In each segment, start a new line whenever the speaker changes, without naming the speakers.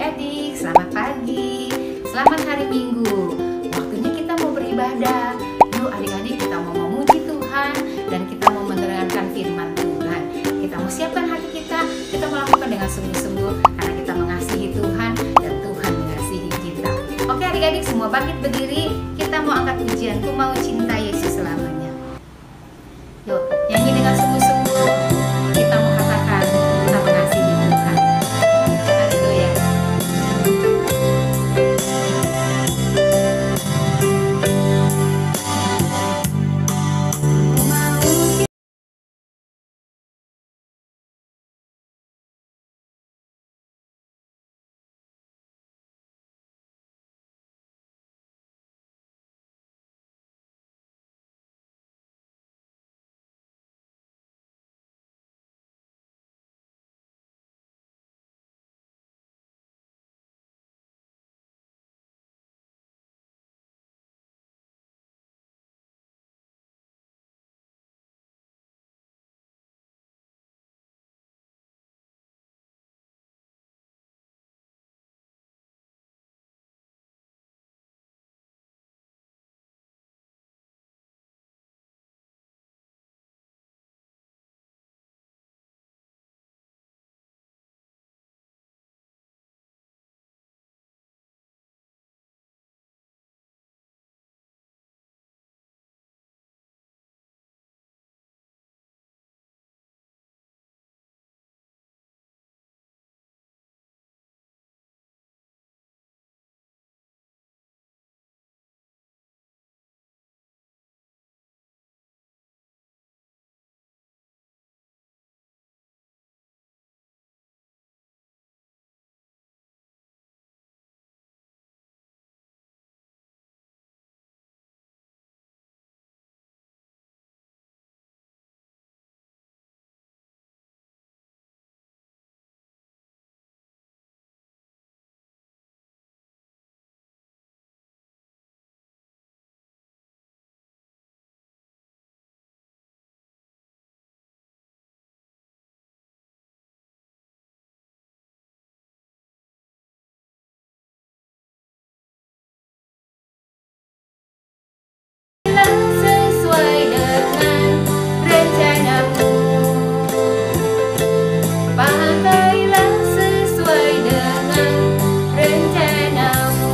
adik-adik, selamat pagi, selamat hari Minggu. Waktunya kita mau beribadah. Yuk adik-adik, kita mau memuji Tuhan dan kita mau mendengarkan firman Tuhan. Kita mau siapkan hati kita mau lakukan dengan sungguh-sungguh karena kita mengasihi Tuhan dan Tuhan mengasihi kita. Oke adik-adik, semua bangkit berdiri. Kita mau angkat pujian, Ku Mau Cinta Yesus Selamanya. Yuk, nyanyi dengan sungguh-sungguh. Kita mau katakan kita mengasihi Tuhan. Haleluya. Sesuai dengan rencanamu, pakailah sesuai dengan rencanamu.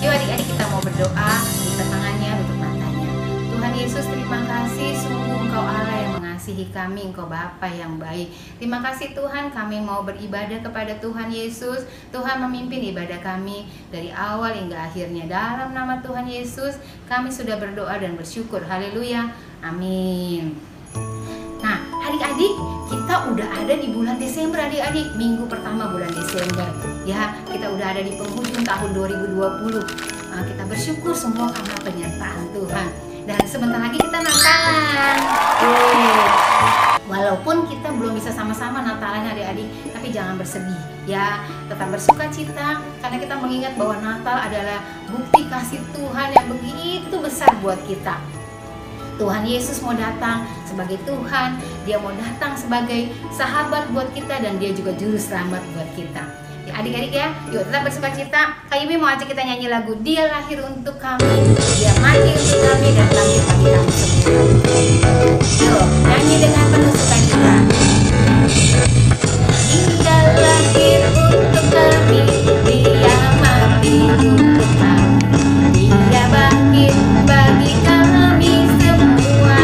Yuk adik-adik, kita mau berdoa. Buka tangannya, tutup matanya. Tuhan Yesus, terima kasih, sungguh Engkau Allah yang mengasihi kami, Engkau Bapa yang baik. Terima kasih Tuhan, kami mau beribadah kepada Tuhan Yesus. Tuhan memimpin ibadah kami dari awal hingga akhirnya. Dalam nama Tuhan Yesus, kami sudah berdoa dan bersyukur. Haleluya, amin. Nah adik-adik, kita udah ada di bulan Desember adik-adik. Minggu pertama bulan Desember. Ya, kita udah ada di penghujung tahun 2020. Kita bersyukur semua karena penyertaan Tuhan. Dan sebentar lagi kita Natalan. Walaupun kita belum bisa sama-sama Natalan adik-adik, tapi jangan bersedih ya, tetap bersuka cita karena kita mengingat bahwa Natal adalah bukti kasih Tuhan yang begitu besar buat kita. Tuhan Yesus mau datang sebagai Tuhan, Dia mau datang sebagai sahabat buat kita dan Dia juga juru selamat buat kita. Ya, adik-adik ya, yuk tetap bersuka cita. Kak Yumi mau ajak kita nyanyi lagu Dia Lahir Untuk Kami, Dia Mati Untuk Kami dan Bangkit Bagi Kami Semua. Yuk, nyanyi dengan penuh sukacita. Dia lahir untuk kami, Dia mati untuk kami, Dia bangkit bagi kami semua.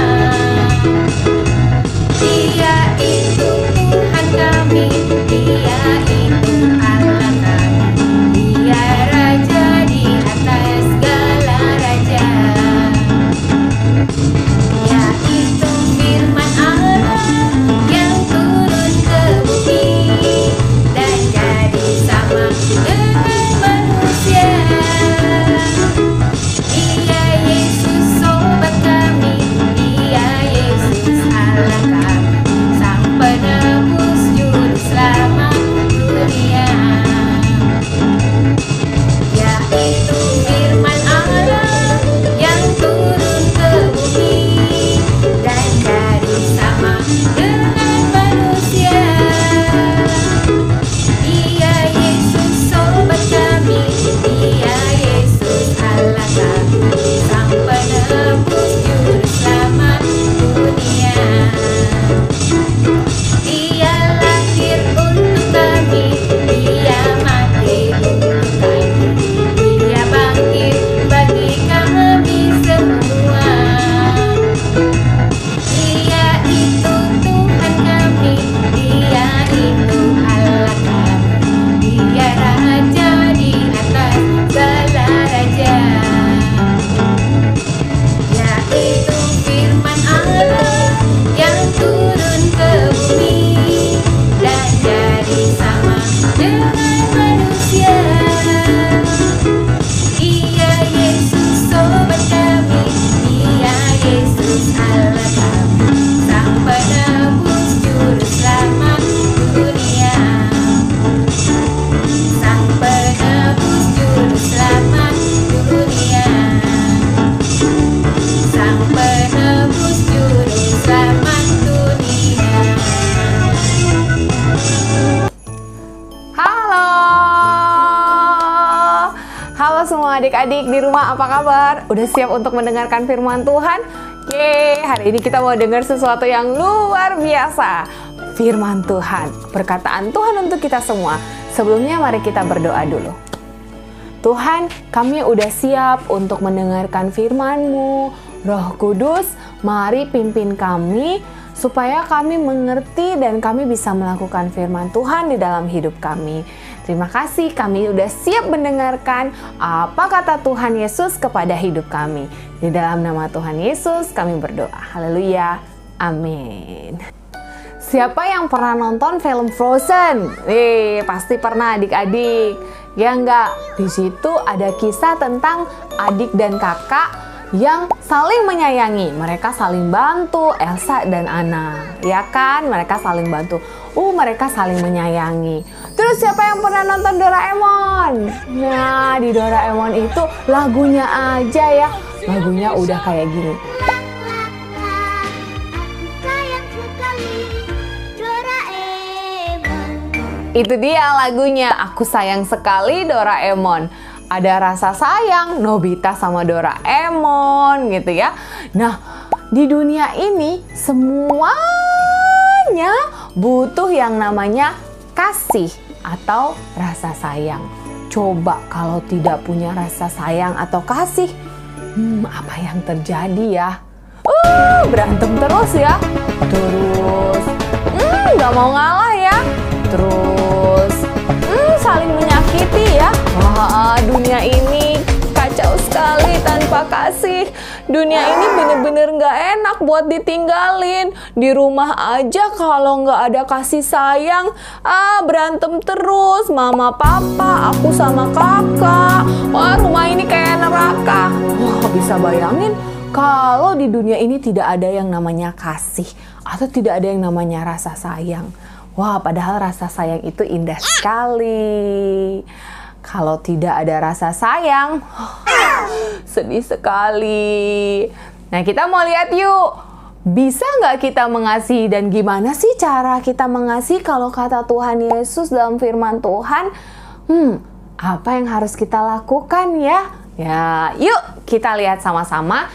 Dia itu Tuhan kami, Dia itu Allah kami, Dia Raja di atas segala raja. Dia itu firman Allah yang turun ke bumi dan jadi sama dengan manusia. Dia Yesus sobat kami, Dia Yesus Allah kami, Sang Penebus Juru Selamat.
adik-adik di rumah, apa kabar? Udah siap untuk mendengarkan firman Tuhan? Yeay, hari ini kita mau dengar sesuatu yang luar biasa. Firman Tuhan, perkataan Tuhan untuk kita semua. Sebelumnya mari kita berdoa dulu. Tuhan, kami udah siap untuk mendengarkan firman-Mu. Roh Kudus, mari pimpin kami supaya kami mengerti dan kami bisa melakukan firman Tuhan di dalam hidup kami. Terima kasih, kami udah siap mendengarkan apa kata Tuhan Yesus kepada hidup kami. Di dalam nama Tuhan Yesus kami berdoa. Haleluya. Amin. Siapa yang pernah nonton film Frozen? Pasti pernah adik-adik. Ya enggak? Di situ ada kisah tentang adik dan kakak yang saling menyayangi. Mereka saling bantu, Elsa dan Anna. Ya kan? Mereka saling bantu. Mereka saling menyayangi. Terus siapa yang pernah nonton Doraemon? Nah, di Doraemon itu lagunya aja ya. Lagunya udah kayak gini. Itu dia lagunya, Aku Sayang Sekali Doraemon. Ada rasa sayang Nobita sama Doraemon gitu ya. Nah, di dunia ini semuanya butuh yang namanya kasih atau rasa sayang. Coba kalau tidak punya rasa sayang atau kasih, apa yang terjadi ya? Berantem terus ya. Terus nggak mau ngalah ya. Terus saling menyakiti ya. Wah, dunia ini kacau sekali tanpa kasih. Dunia ini bener-bener gak enak buat ditinggalin. Di rumah aja kalau gak ada kasih sayang, berantem terus. Mama, papa, aku sama kakak. Wah, rumah ini kayak neraka. Wah, bisa bayangin kalau di dunia ini tidak ada yang namanya kasih atau tidak ada yang namanya rasa sayang. Wah, padahal rasa sayang itu indah sekali. Kalau tidak ada rasa sayang, sedih sekali. Nah, kita mau lihat yuk. Bisa nggak kita mengasihi dan gimana sih cara kita mengasihi kalau kata Tuhan Yesus dalam firman Tuhan? Apa yang harus kita lakukan ya? Ya, yuk kita lihat sama-sama.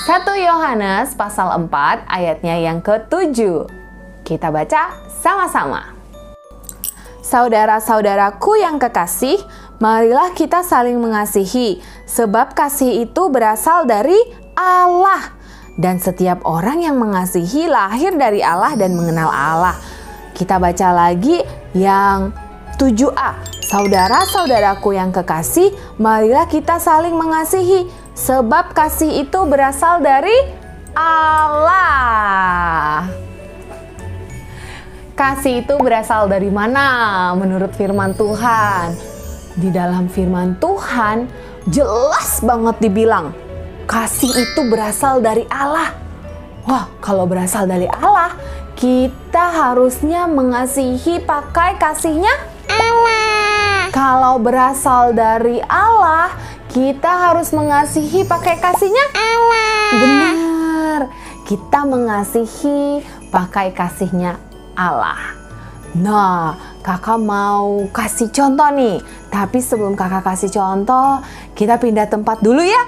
1 Yohanes pasal 4 ayatnya yang ke-7. Kita baca sama-sama. Saudara-saudaraku yang kekasih, marilah kita saling mengasihi, sebab kasih itu berasal dari Allah. Dan setiap orang yang mengasihi lahir dari Allah dan mengenal Allah. Kita baca lagi yang 7a. Saudara-saudaraku yang kekasih, marilah kita saling mengasihi, sebab kasih itu berasal dari Allah. Kasih itu berasal dari mana menurut firman Tuhan? Di dalam firman Tuhan jelas banget dibilang kasih itu berasal dari Allah. Wah, kalau berasal dari Allah, kita harusnya mengasihi pakai kasihnya Allah. Kalau berasal dari Allah, kita harus mengasihi pakai kasihnya Allah. Benar, kita mengasihi pakai kasihnya Allah. Nah, kakak mau kasih contoh nih. Tapi sebelum kakak kasih contoh, kita pindah tempat dulu ya.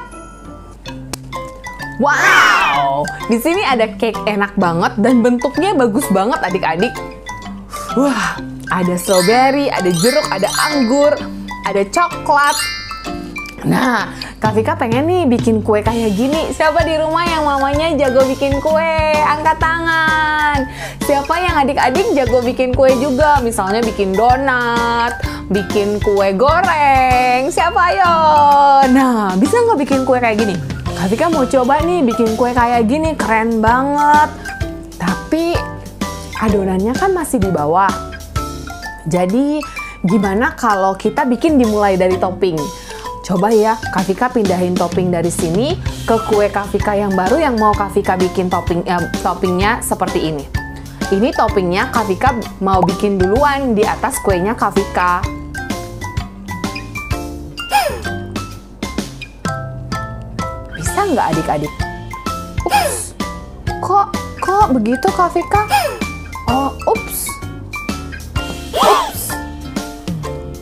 Wow, di sini ada cake enak banget dan bentuknya bagus banget adik-adik. Wah, ada strawberry, ada jeruk, ada anggur, ada coklat. Nah, Kak Vika pengen nih bikin kue kayak gini. Siapa di rumah yang mamanya jago bikin kue? Angkat tangan. Siapa yang adik-adik jago bikin kue juga? Misalnya bikin donat, bikin kue goreng. Siapa ayo? Nah, bisa nggak bikin kue kayak gini? Kak Vika mau coba nih bikin kue kayak gini. Keren banget. Tapi adonannya kan masih di bawah. Jadi gimana kalau kita bikin dimulai dari topping? Coba ya, Kak Vika pindahin topping dari sini ke kue Kak Vika yang baru yang mau Kak Vika bikin toppingnya seperti ini. Ini toppingnya Kak Vika mau bikin duluan di atas kuenya Kak Vika. Bisa nggak adik-adik? Ups, kok begitu Kak Vika? Oh, ups.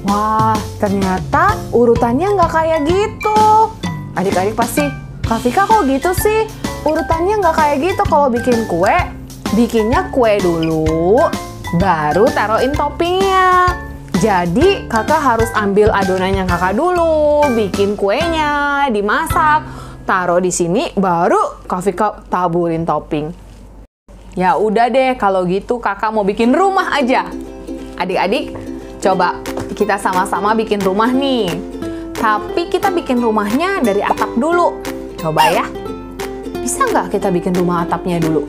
Wah, ternyata urutannya nggak kayak gitu. Adik-adik pasti, Kak Vika kok gitu sih? Urutannya nggak kayak gitu. Kalau bikin kue, bikinnya kue dulu, baru taruhin toppingnya. Jadi kakak harus ambil adonannya kakak dulu, bikin kuenya, dimasak, taruh di sini, baru Kak Vika taburin topping. Ya udah deh, kalau gitu kakak mau bikin rumah aja. Adik-adik, coba kita sama-sama bikin rumah nih. Tapi kita bikin rumahnya dari atap dulu. Coba ya. Bisa nggak kita bikin rumah atapnya dulu?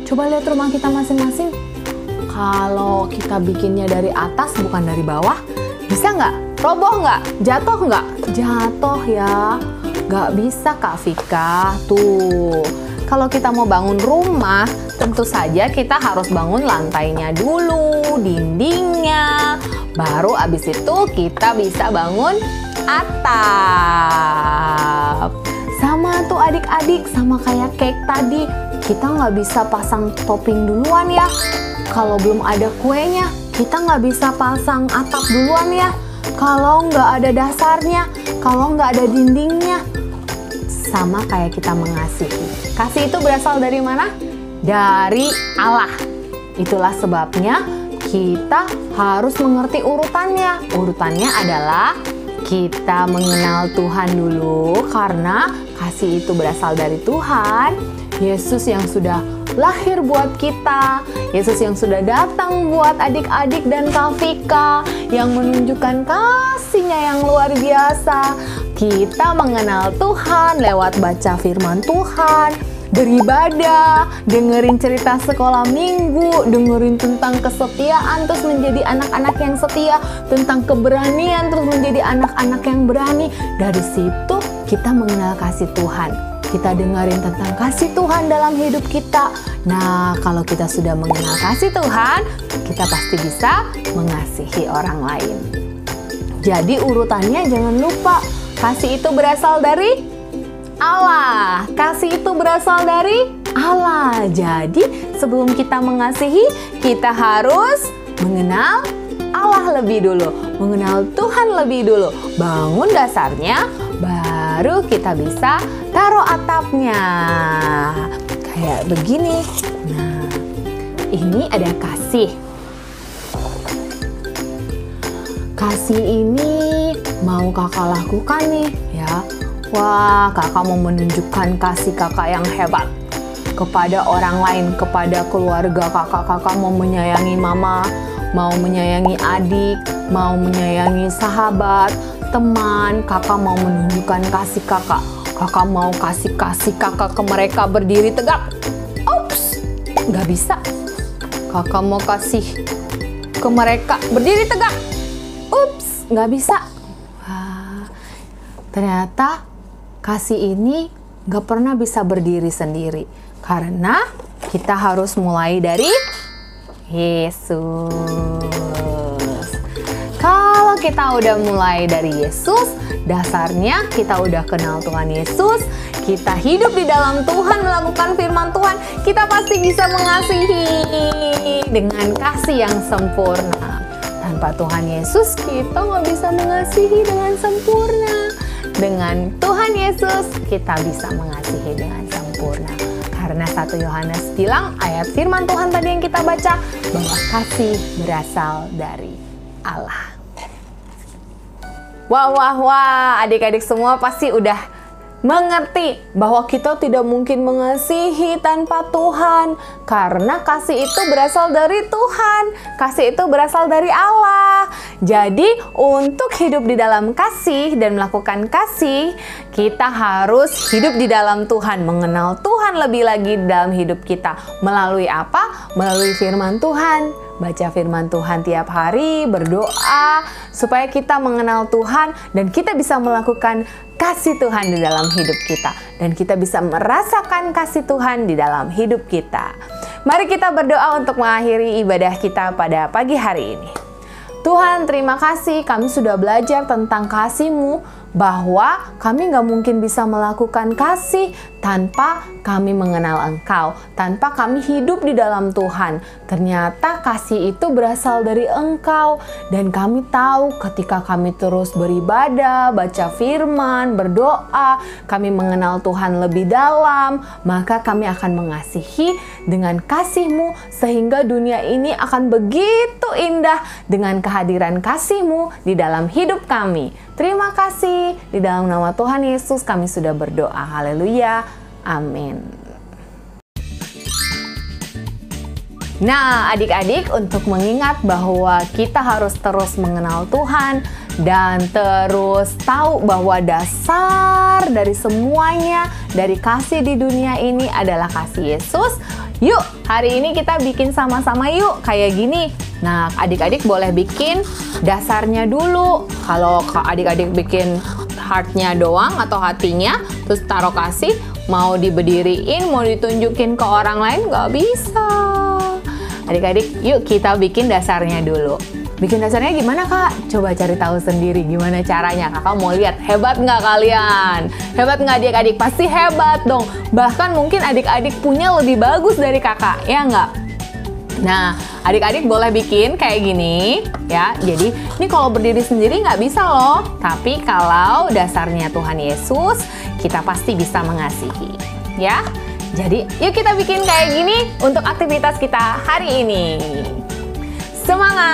Coba lihat rumah kita masing-masing. Kalau kita bikinnya dari atas bukan dari bawah, bisa nggak? Roboh nggak? Jatuh nggak? Jatuh ya. Nggak bisa Kak Vika. Tuh. Kalau kita mau bangun rumah, tentu saja kita harus bangun lantainya dulu, dindingnya. Baru abis itu kita bisa bangun atap. Sama tuh adik-adik, sama kayak cake tadi. Kita nggak bisa pasang topping duluan ya. Kalau belum ada kuenya, kita nggak bisa pasang atap duluan ya. Kalau nggak ada dasarnya, kalau nggak ada dindingnya. Sama kayak kita mengasihi. Kasih itu berasal dari mana? Dari Allah. Itulah sebabnya kita harus mengerti urutannya. Urutannya adalah kita mengenal Tuhan dulu, karena kasih itu berasal dari Tuhan. Yesus yang sudah lahir buat kita, Yesus yang sudah datang buat adik-adik dan Kak Vika, yang menunjukkan kasih-Nya yang luar biasa. Kita mengenal Tuhan lewat baca firman Tuhan, beribadah, dengerin cerita sekolah minggu, dengerin tentang kesetiaan, terus menjadi anak-anak yang setia, tentang keberanian, terus menjadi anak-anak yang berani. Dari situ kita mengenal kasih Tuhan. Kita dengerin tentang kasih Tuhan dalam hidup kita. Nah, kalau kita sudah mengenal kasih Tuhan, kita pasti bisa mengasihi orang lain. Jadi urutannya jangan lupa, kasih itu berasal dari Allah. Kasih itu berasal dari Allah. Jadi sebelum kita mengasihi, kita harus mengenal Allah lebih dulu, mengenal Tuhan lebih dulu. Bangun dasarnya, baru kita bisa taruh atapnya. Kayak begini. Nah, ini ada kasih. Kasih ini mau kakak lakukan nih ya. Wah, kakak mau menunjukkan kasih kakak yang hebat kepada orang lain, kepada keluarga kakak. Kakak mau menyayangi mama, mau menyayangi adik, mau menyayangi sahabat, teman. Kakak mau menunjukkan kasih kakak. Kakak mau kasih kakak ke mereka berdiri tegak. Ups, nggak bisa. Kakak mau kasih ke mereka berdiri tegak. Ups, nggak bisa. Wah, ternyata kasih ini nggak pernah bisa berdiri sendiri, karena kita harus mulai dari Yesus. Kalau kita udah mulai dari Yesus, dasarnya kita udah kenal Tuhan Yesus, kita hidup di dalam Tuhan, melakukan firman Tuhan, kita pasti bisa mengasihi dengan kasih yang sempurna. Tanpa Tuhan Yesus, kita nggak bisa mengasihi dengan sempurna. Dengan Tuhan Yesus, kita bisa mengasihi dengan sempurna. Karena 1 Yohanes bilang, ayat firman Tuhan tadi yang kita baca, bahwa kasih berasal dari Allah. Wah, adik-adik semua pasti udah mengerti bahwa kita tidak mungkin mengasihi tanpa Tuhan, karena kasih itu berasal dari Tuhan, kasih itu berasal dari Allah. Jadi untuk hidup di dalam kasih dan melakukan kasih, kita harus hidup di dalam Tuhan, mengenal Tuhan lebih lagi dalam hidup kita. Melalui apa? Melalui firman Tuhan. Baca firman Tuhan tiap hari, berdoa supaya kita mengenal Tuhan dan kita bisa melakukan kasih Tuhan di dalam hidup kita, dan kita bisa merasakan kasih Tuhan di dalam hidup kita. Mari kita berdoa untuk mengakhiri ibadah kita pada pagi hari ini. Tuhan, terima kasih kami sudah belajar tentang kasih-Mu. bahwa kami nggak mungkin bisa melakukan kasih tanpa kami mengenal Engkau, tanpa kami hidup di dalam Tuhan. Ternyata kasih itu berasal dari Engkau, dan kami tahu ketika kami terus beribadah, baca firman, berdoa, kami mengenal Tuhan lebih dalam, maka kami akan mengasihi dengan kasih-Mu, sehingga dunia ini akan begitu indah dengan kehadiran kasih-Mu di dalam hidup kami. Terima kasih, di dalam nama Tuhan Yesus kami sudah berdoa. Haleluya, amin. Nah, adik-adik, untuk mengingat bahwa kita harus terus mengenal Tuhan dan terus tahu bahwa dasar dari semuanya, dari kasih di dunia ini adalah kasih Yesus. Yuk, hari ini kita bikin sama-sama yuk, kayak gini. Nah, adik-adik boleh bikin dasarnya dulu. Kalau adik-adik bikin heartnya doang atau hatinya, terus taruh kasih, mau diberdiriin, mau ditunjukin ke orang lain, nggak bisa. Adik-adik, yuk kita bikin dasarnya dulu. Bikin dasarnya gimana, Kak? Coba cari tahu sendiri gimana caranya. Kakak mau lihat, hebat nggak kalian? Hebat nggak adik-adik? Pasti hebat dong. Bahkan mungkin adik-adik punya lebih bagus dari kakak, ya nggak? Nah, adik-adik boleh bikin kayak gini, ya. Jadi, ini kalau berdiri sendiri nggak bisa loh. Tapi kalau dasarnya Tuhan Yesus, kita pasti bisa mengasihi, ya. Jadi, yuk kita bikin kayak gini untuk aktivitas kita hari ini. Semangat!